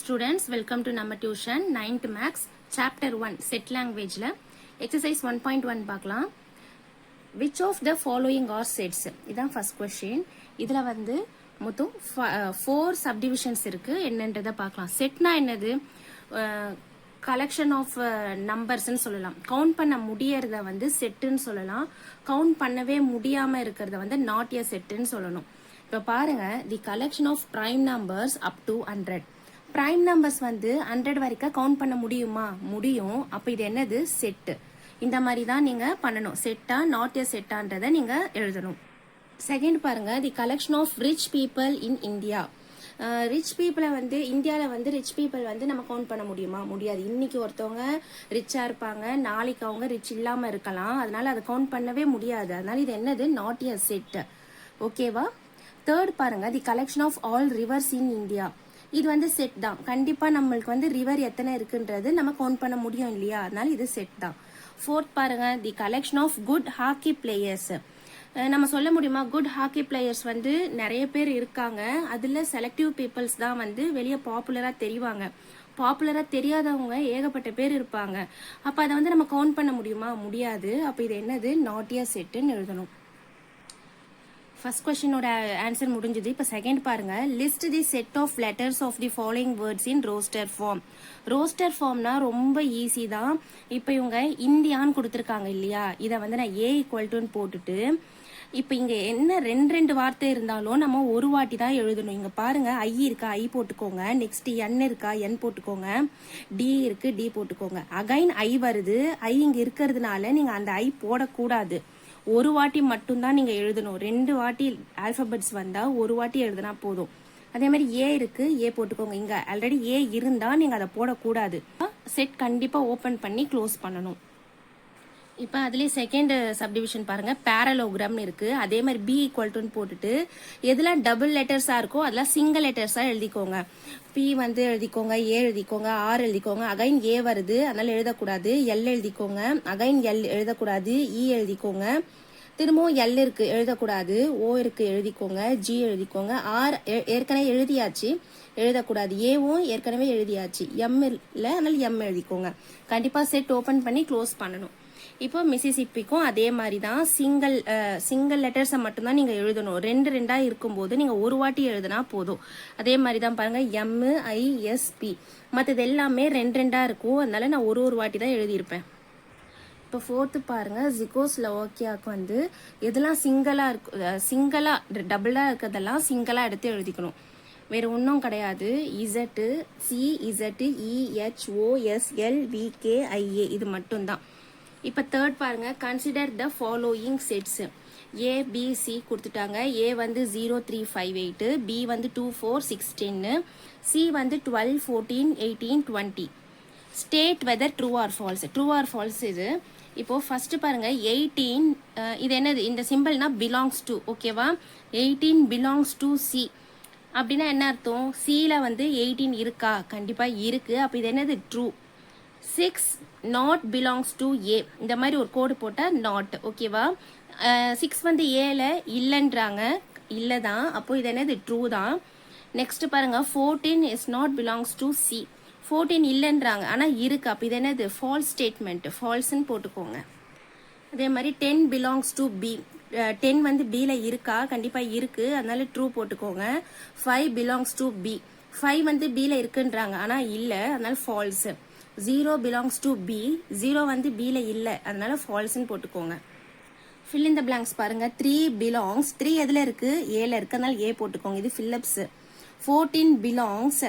Students, welcome to நம்ம tuition 9th maths chapter 1 set language ல exercise 1.1 பார்க்கலாம். Which of the following are sets? இதான் first question. இதுல வந்து மொத்தம் 4 subdivisions இருக்கு. என்னன்றதை பார்க்கலாம். setனா என்னது? கலெக்ஷன் ஆஃப் நம்பர்ஸ்ன்னு சொல்லலாம். கவுண்ட் பண்ண முடியறத வந்து செட்டுன்னு சொல்லலாம். கவுண்ட் பண்ணவே முடியாம இருக்கிறத வந்து நாட் எ செட்டுன்னு சொல்லணும். இப்போ பாருங்க, the collection of prime numbers up to 100. Prime numbers வந்து 100 வரைக்கும் கவுண்ட் பண்ண முடியுமா? முடியும். அப்போ இது என்னது? செட்டு. இந்த மாதிரி தான் நீங்க பண்ணணும். செட்டா நாட் எ செட்டான்றதை நீங்க எழுதணும். செகண்ட் பாருங்க, the collection of rich people in India. Rich பீப்புளை வந்து இந்தியாவில் வந்து ரிச் பீப்புள் வந்து நம்ம கவுண்ட் பண்ண முடியுமா? முடியாது. இன்னைக்கு ஒருத்தவங்க ரிச்சாக இருப்பாங்க, நாளைக்கு அவங்க ரிச் இல்லாமல் இருக்கலாம். அதனால அதை கவுண்ட் பண்ணவே முடியாது. அதனால இது என்னது? Not a set. ஓகேவா? தேர்ட் பாருங்க, the collection of all rivers in India. இது வந்து செட் தான். கண்டிப்பாக நம்மளுக்கு வந்து ரிவர் எத்தனை இருக்குன்றது நம்ம கவுண்ட் பண்ண முடியும் இல்லையா? அதனால இது செட் தான். ஃபோர்த் பாருங்க, the collection of good hockey players. நம்ம சொல்ல முடியுமா? குட் ஹாக்கி பிளேயர்ஸ் வந்து நிறைய பேர் இருக்காங்க. அதில் செலக்டிவ் பீப்புள்ஸ் தான் வந்து வெளியே பாப்புலராக தெரிவாங்க. பாப்புலராக தெரியாதவங்க ஏகப்பட்ட பேர் இருப்பாங்க. அப்போ அதை வந்து நம்ம கவுண்ட் பண்ண முடியுமா? முடியாது. அப்போ இது என்னது? நாட் எ செட்டுன்னு எழுதணும். ஃபர்ஸ்ட் கொஸ்டினோட ஆன்சர் முடிஞ்சது. இப்போ செகண்ட் பாருங்க, list the set of letters of the following words in roster form. Roster ஃபார்ம்னா ரொம்ப ஈஸி தான். இப்போ இவங்க இந்தியான்னு கொடுத்துருக்காங்க இல்லையா? இதை வந்து நான் ஏ ஈக்குவல்டுன்னு போட்டுட்டு, இப்போ இங்கே என்ன ரெண்டு வார்த்தை இருந்தாலும் நம்ம ஒரு வாட்டி தான் எழுதணும். இங்கே பாருங்க, ஐ இருக்கா? ஐ போட்டுக்கோங்க. நெக்ஸ்ட் என் இருக்கா? என் போட்டுக்கோங்க. டி இருக்கு? டி போட்டுக்கோங்க. அகைன் ஐ வருது. ஐ இங்கே இருக்கிறதுனால நீங்கள் அந்த ஐ போடக்கூடாது. ஒரு வாட்டி மட்டும்தான் நீங்க எழுதணும். 2 வாட்டி ஆல்பபெட்ஸ் வந்தா ஒரு வாட்டி எழுதினா போதும். அதே மாதிரி ஏ இருக்கு, ஏ போட்டுக்கோங்க. இங்க ஆல்ரெடி ஏ இருந்தா நீங்க அதை போடக்கூடாது. செட் கண்டிப்பா ஓபன் பண்ணி க்ளோஸ் பண்ணணும். இப்போ அதுலேயே செகண்ட் சப்டிவிஷன் பாருங்க, பேரலோகிராம்னு இருக்கு. அதே மாதிரி பி ஈக்குவல்டுன்னு போட்டுட்டு எதெல்லாம் டபுள் லெட்டர்ஸா இருக்கோ அதெல்லாம் சிங்கிள் லெட்டர்ஸா எழுதிக்கோங்க. பி வந்து எழுதிக்கோங்க, ஏ எழுதிக்கோங்க, ஆர் எழுதிக்கோங்க. அகைன் ஏ வருது, அதனால எழுதக்கூடாது. எல் எழுதிக்கோங்க. அகைன் எல் எழுதக்கூடாது. இ எழுதிக்கோங்க. திரும்பவும் எல் இருக்கு, எழுதக்கூடாது. ஓ இருக்கு, எழுதிக்கோங்க. ஜி எழுதிக்கோங்க. ஆர் ஏற்கனவே எழுதியாச்சு, எழுதக்கூடாது. ஏவும் ஏற்கனவே எழுதியாச்சு. எம் இல்லை, அதனால எம் எழுதிக்கோங்க. கண்டிப்பா செட் ஓபன் பண்ணி க்ளோஸ் பண்ணணும். இப்போ மிசிசிப்பிக்கும் அதே மாதிரி தான். சிங்கிள் லெட்டர்ஸை மட்டும்தான் நீங்கள் எழுதணும். ரெண்டா இருக்கும்போது நீங்கள் ஒரு வாட்டி எழுதினா போதும். அதே மாதிரி தான் பாருங்க, MISP. மற்றது எல்லாமே ரெண்டா இருக்கும். அதனால நான் ஒரு வாட்டி தான் எழுதியிருப்பேன். இப்போ ஃபோர்த்து பாருங்க, ஜிகோஸ்லோவாக்கியாவுக்கு வந்து எதெல்லாம் சிங்கிளா டபுளா இருக்கிறதெல்லாம் சிங்கிளா எடுத்து எழுதிக்கணும். வேற ஒன்றும் கிடையாது. இசட்டு, CZEHOSLVKIA இது மட்டும்தான். இப்போ தேர்ட் பாருங்க, consider the following sets. A B C கொடுத்துட்டாங்க. A வந்து 0 3 5 8, B வந்து 2 4 6 10, C வந்து 12 14 18 20. State weather true or false. True or false இது. இப்போ ஃபர்ஸ்ட் பாருங்க, 18 இது என்னது? இந்த சிம்பிள்னா பிலாங்ஸ் டு. ஓகேவா? 18 பிலாங்ஸ் டு C. அப்படின்னா என்ன அர்த்தம்? சில வந்து 18 இருக்கா? கண்டிப்பா இருக்கு. அப்போ இது என்னது? ட்ரூ. 6 நாட் பிலாங்ஸ் டு ஏ. இந்த மாதிரி ஒரு கோடு போட்டால் நாட். ஓகேவா? 6 வந்து ஏல இல்லைன்றாங்க, இல்லை தான். அப்போ இது என்னது? ட்ரூ தான். நெக்ஸ்ட் பாருங்க, 14 is not belongs to C. 14 இல்லைன்றாங்க, ஆனால் இருக்கு. அப்போ இது என்னது? False statement. ஃபால்ஸ்ன்னு போட்டுக்கோங்க. அதே மாதிரி 10 பிலாங்ஸ் டு பி. 10 வந்து பியில் இருக்கா? கண்டிப்பாக இருக்கு, அதனால ட்ரூ போட்டுக்கோங்க. 5 பிலாங்ஸ் டு பி. 5 வந்து பியில் இருக்குன்றாங்க, ஆனால் இல்லை, அதனால ஃபால்ஸ். 0 belongs to be. 0 வந்து பியில் இல்லை, அதனால ஃபால்ஸ்ன்னு போட்டுக்கோங்க. ஃபில் இன் த பிளாங்க்ஸ் பாருங்க, 3 பிலாங்ஸ். 3 எதில் இருக்கு? ஏல இருக்கு, அதனால ஏ போட்டுக்கோங்க. இது ஃபில்லப்ஸ். 14 பிலாங்ஸ்.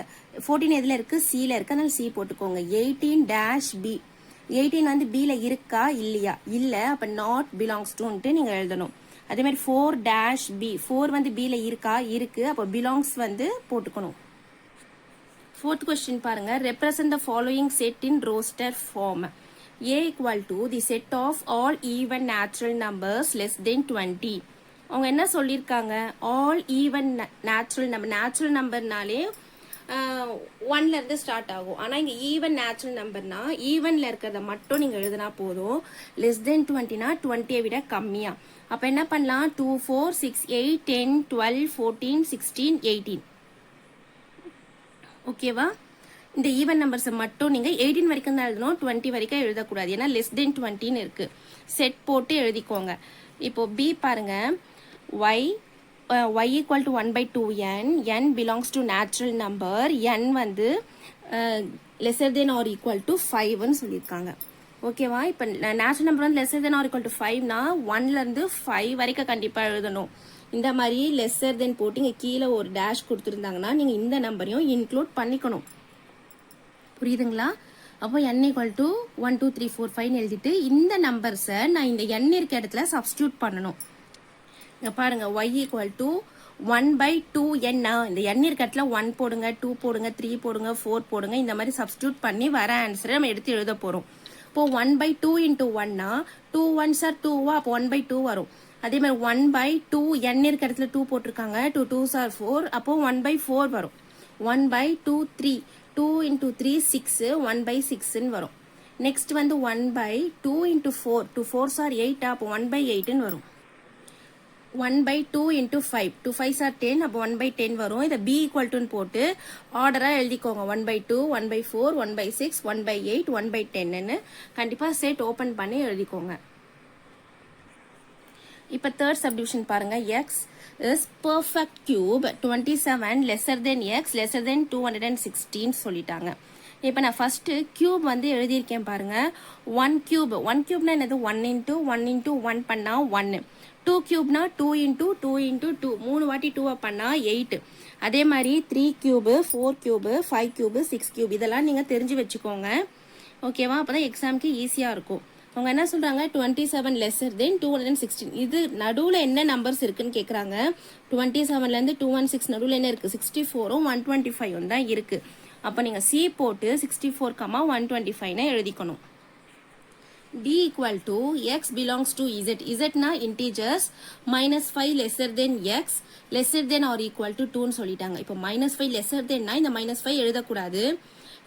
14 எதில் இருக்கு? சியில் இருக்கு, அதனால சி போட்டுக்கோங்க. 18 டேஷ் பி. 18 வந்து பியில் இருக்கா? இல்லையா? இல்லை, அப்போ நாட் பிலாங்ஸ் டுன்ட்டு நீங்கள் எழுதணும். அதே மாதிரி 4 டேஷ் பி. 4 வந்து பியில் இருக்கா? இருக்கு, அப்போ பிலாங்ஸ் வந்து போட்டுக்கணும். Fourth question பாருங்க, represent the following set in roster form. A equal to the set of all even natural numbers less than 20. அவங்க என்ன சொல்லியிருக்காங்க? all even natural number. Natural நம்பர்னாலே 1ல இருந்து ஸ்டார்ட் ஆகும். ஆனால் இங்கே ஈவன் நேச்சுரல் நம்பர்னா ஈவனில் இருக்கிறத மட்டும் நீங்கள் எழுதினா போதும். லெஸ் தென் 20னா 20யை விட கம்மியாக. அப்போ என்ன பண்ணலாம்? 2 4 6 8 10 12 14 16 18. ஓகேவா? இந்த ஈவன் நம்பர்ஸை மட்டும் நீங்கள் 18 வரைக்கும் தான் எழுதணும், 20 வரைக்கும் எழுதக்கூடாது. ஏன்னா லெஸ் தென் 20ன்னு இருக்கு. செட் போட்டு எழுதிக்கோங்க. இப்போ பி பாருங்க, y equal to 1/2n, n belongs to natural number, n வந்து lesser than or equal to 5ன்னு சொல்லியிருக்காங்க. ஓகேவா? இப்போ நேச்சுரல் நம்பர் வந்து lesser than or equal to 5னா 1லேருந்து 5 வரைக்கும் கண்டிப்பாக எழுதணும். இந்த மாதிரி லெஸர் தென் போட்டு இங்கே கீழே ஒரு டேஷ் கொடுத்துருந்தாங்கன்னா நீங்கள் இந்த நம்பரையும் இன்க்ளூட் பண்ணிக்கணும். புரியுதுங்களா? அப்போ n ஈக்குவல் டு 1 2 3 4 5 எழுதிட்டு இந்த நம்பர்ஸை நான் இந்த n இருக்க இடத்துல சப்ஸ்டியூட் பண்ணணும். இங்கே பாருங்க, y ஈக்குவல் டு 1/2n. இந்த n இருக்க இடத்துல 1 போடுங்க, 2 போடுங்க, 3 போடுங்க, 4 போடுங்க. இந்த மாதிரி சப்ஸ்டியூட் பண்ணி வர ஆன்சரை நம்ம எடுத்து எழுத போகிறோம். இப்போ 1/2 இன்ட்டு 1னா 2 1s are 2வா, அப்போ 1/2 வரும். அதே மாதிரி 1/2 n இருக்க இடத்துல 2 போட்டிருக்காங்க, 2 2s are 4, அப்போ 1/4 வரும். 1/2 3, 2 into 3 6, 1/6ன்னு வரும். நெக்ஸ்ட் வந்து 1/2 into 4, 2 4s are 8, அப்போ 1/8ன்னு வரும். 1/2 into 5, 2 5s are 10, அப்போ 1/10 வரும். இதை b equal to போட்டு ஆர்டராக எழுதிக்கோங்க. 1/2, 1/4, 1/6, 1/8, 1/10ன்னு கண்டிப்பாக செட் ஓப்பன் பண்ணி எழுதிக்கோங்க. இப்போ தேர்ட் சப்டிவிஷன் பாருங்க, x is perfect cube 27 lesser than x lesser than 216 சொல்லிட்டாங்க. இப்போ நான் ஃபர்ஸ்ட் கியூப் வந்து எழுதியிருக்கேன் பாருங்க. 1 கியூப், 1 கியூப்னா என்னது? 1 into 1 into 1 பண்ணா 1. 2 கியூப்னா 2 into 2 into 2, 3 வாட்டி 2 பண்ணா 8. அதே மாதிரி 3 கியூபு, 4 கியூபு, 5 கியூபு, 6 கியூப், இதெல்லாம் நீங்கள் தெரிஞ்சு வச்சுக்கோங்க. ஓகேவா? அப்போ தான் எக்ஸாமுக்கு ஈஸியாக இருக்கும். அவங்க என்ன சொல்றாங்க? 27 லெஸர் தென் 216. இது நடுவில் என்ன நம்பர்ஸ் இருக்குன்னு கேட்குறாங்க. 27லேருந்து 216 நடுவில் என்ன இருக்குது? 64ம் 125 தான் இருக்குது. அப்போ நீங்கள் சி போட்டு 64, 125ன்னு எழுதிக்கணும். d equal to x belongs to z. zனா integers. -5 lesser than x lesser than or equal to 2ன்னு சொல்லிட்டாங்க. இப்போ -5 lesser thanனா இந்த -5 எழுதக்கூடாது.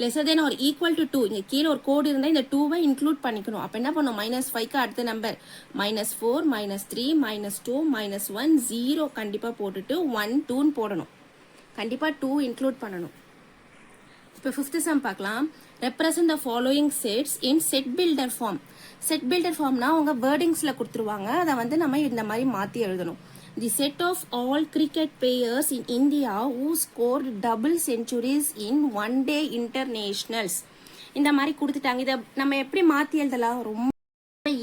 lesser than or equal to 2, இங்கே கீழே ஒரு கோடு இருந்தால் இந்த 2வை இன்க்ளூட் பண்ணிக்கணும். அப்போ என்ன பண்ணணும்? -5க்கு அடுத்த நம்பர் -4, -3, -2, -1, 0 கண்டிப்பாக போட்டுட்டு 1 2ன்னு போடணும். கண்டிப்பாக 2 இன்க்ளூட் பண்ணணும். இப்போ ஃபிஃப்த் சம் பார்க்கலாம். Represent the following sets in set builder form. Set builder ஃபார்ம்னா அவங்க வேர்டிங்ஸில் கொடுத்துருவாங்க, அதை வந்து நம்ம இந்த மாதிரி மாற்றி எழுதணும். The set of all cricket players in India who scored double centuries in one-day internationals. இந்த மாதிரி கொடுத்துட்டாங்க. இதை நம்ம எப்படி மாற்றி எழுதலாம்? ரொம்ப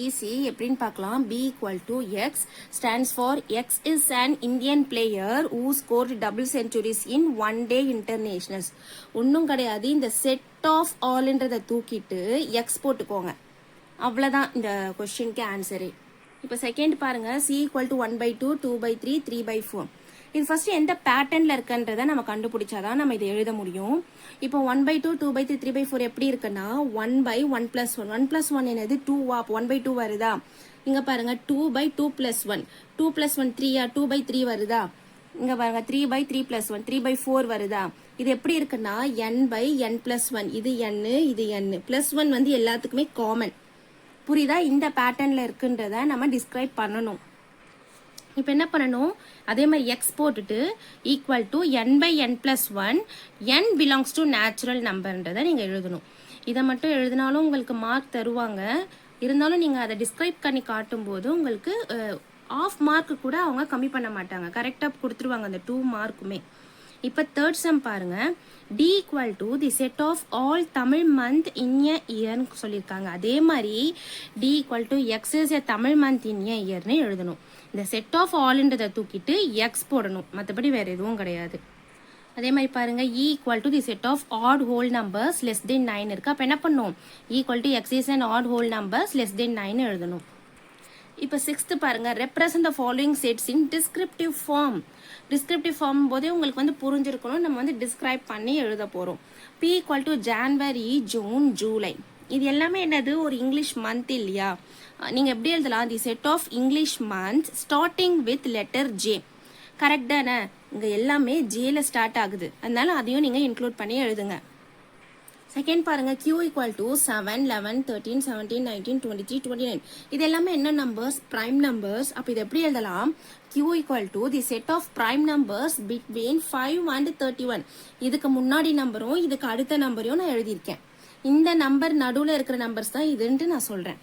ஈஸி. எப்படின்னு பார்க்கலாம். b equal to x stands for x is an Indian player who scored double centuries in one-day internationals. ஒன்றும் கிடையாது. இந்த set of allன்றதை தூக்கிட்டு x போட்டுக்கோங்க. அவ்வளோதான் இந்த கொஸ்டினுக்கு ஆன்சரே. இப்போ செகண்ட் பாருங்க, c equal to 1/2, 2/3, 3/4. இது ஃபர்ஸ்ட் எந்த பேட்டர்ன்ல இருக்குன்றதை நம்ம கண்டுபிடிச்சாதான் நம்ம இதை எழுத முடியும். இப்போ 1/2, 2/3, 3/4 எப்படி இருக்குன்னா 1/1 + 1. 1 + 1 என்னது? 2வா? 1/2 வருதா? இங்க பாருங்க 2/2 + 1. 2 + 1 3யா? 2/3 வருதா? இங்க பாருங்க 3/3 + 1, 3/4 வருதா? இது எப்படி இருக்குன்னா n/n + 1. இது n, இது n. +1 வந்து எல்லாத்துக்குமே காமன். புரியுதா? இந்த பேட்டர்ன்ல இருக்குன்றத நம்ம டிஸ்கிரைப் பண்ணணும். இப்போ என்ன பண்ணணும்? அதே மாதிரி எக்ஸ் போட்டுட்டு equal to n/n + 1, n belongs to natural நம்பர்ன்றதை நீங்கள் எழுதணும். இதை மட்டும் எழுதினாலும் உங்களுக்கு மார்க் தருவாங்க. இருந்தாலும் நீங்கள் அதை டிஸ்கிரைப் பண்ணி காட்டும்போது உங்களுக்கு ஆஃப் மார்க் கூட அவங்க கம்மி பண்ண மாட்டாங்க, கரெக்டாக கொடுத்துருவாங்க அந்த 2 மார்க்குமே. இப்போ தேர்ட் சம் பாருங்க. d equal to the set of all Tamil month in a yearன்னு சொல்லியிருக்காங்க. அதே மாதிரி d equal to x is a Tamil month in a yearன்னு எழுதணும். இந்த செட் ஆஃப் ஆல்ன்றதை தூக்கிட்டு எக்ஸ் போடணும், மற்றபடி வேற எதுவும் கிடையாது. அதே மாதிரி பாருங்க, e equal to the set of odd whole numbers less than 9 இருக்கு. அப்போ என்ன பண்ணும்? equal to x is an odd whole numbers less than 9 எழுதணும். இப்போ சிக்ஸ்த் பாருங்க, represent the following sets in descriptive form. Descriptive form போதே உங்களுக்கு வந்து புரிஞ்சிருக்கணும், நம்ம வந்து டிஸ்கிரைப் பண்ணி எழுத போகிறோம். p equal to January, June, July. இது எல்லாமே என்னது? ஒரு இங்கிலீஷ் மந்த் இல்லையா? நீங்கள் எப்படி எழுதலாம்? The set of English month starting with letter J. Correct தானே? இங்கே எல்லாமே ஜேல ஸ்டார்ட் ஆகுது, அதனால அதையும் நீங்கள் இன்க்ளூட் பண்ணி எழுதுங்க. செகண்ட் பாருங்க q ஈக்குவல் டு 7 11 13 17 19 23 29 இது எல்லாமே என்ன நம்பர்ஸ் prime numbers அப்ப இது எப்படி எழுதலாம் q equal to the set of prime numbers between 5 and 31 இதுக்கு முன்னாடி நம்பரும் இதுக்கு அடுத்த நம்பரையும் நான் எழுதியிருக்கேன் இந்த நம்பர் நடுவுல இருக்கிற நம்பர்ஸ் தான் இதுன்ட்டு நான் சொல்றேன்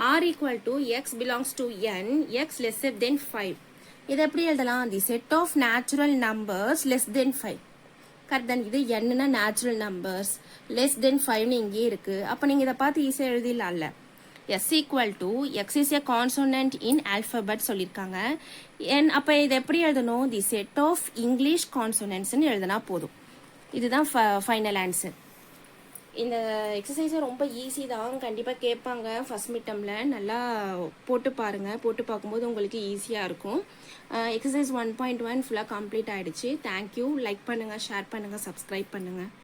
r equal to x belongs to n x lesser than 5 இது எப்படி எழுதலாம் the set of natural numbers less than 5 correct தான் இது என்னன்னா நேச்சுரல் நம்பர்ஸ் லெஸ் தென் 5 இங்கே இருக்கு அப்ப நீங்க இதை பார்த்து ஈஸியா எழுதிடலாம்ல s equal to X is a consonant in alphabet சொல்லியிருக்காங்க அப்ப இதை எப்படி எழுதணும் தி செட் ஆஃப் இங்கிலீஷ் கான்சோனன்ட்ஸ்னு எழுதினா போதும் இதுதான் ஃபைனல் ஆன்சர் இந்த எக்ஸசைஸை ரொம்ப ஈஸி தான் கண்டிப்பாக கேட்பாங்க ஃபர்ஸ்ட் மிட்டமில் நல்லா போட்டு பாருங்கள் போட்டு பார்க்கும்போது உங்களுக்கு ஈஸியாக இருக்கும் எக்ஸசைஸ் 1.1 ஃபுல்லாக கம்ப்ளீட் ஆகிடுச்சு தேங்க்யூ லைக் பண்ணுங்கள் ஷேர் பண்ணுங்கள் சப்ஸ்கிரைப் பண்ணுங்கள்